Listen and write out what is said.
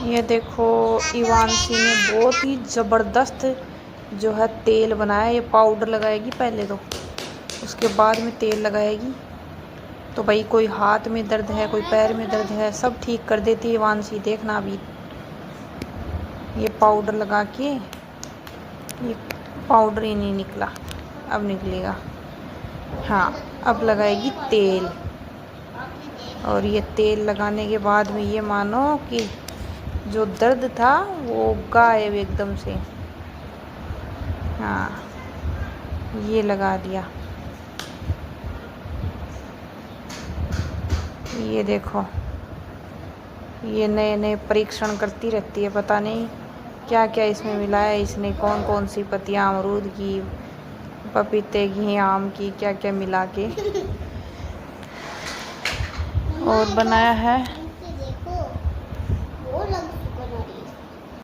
ये देखो इवांशी ने बहुत ही ज़बरदस्त जो है तेल बनाया। ये पाउडर लगाएगी पहले तो, उसके बाद में तेल लगाएगी। तो भाई कोई हाथ में दर्द है, कोई पैर में दर्द है, सब ठीक कर देती है इवांशी। देखना अभी ये पाउडर लगा के, ये पाउडर ही नहीं निकला, अब निकलेगा। हाँ, अब लगाएगी तेल। और ये तेल लगाने के बाद में ये मानो कि जो दर्द था वो गायब एकदम से। हाँ, ये लगा दिया। ये देखो, ये नए नए परीक्षण करती रहती है, पता नहीं क्या क्या इसमें मिलाया है इसने, कौन कौन सी पत्तियाँ अमरूद की, पपीते की, आम की, क्या क्या मिला के और बनाया है।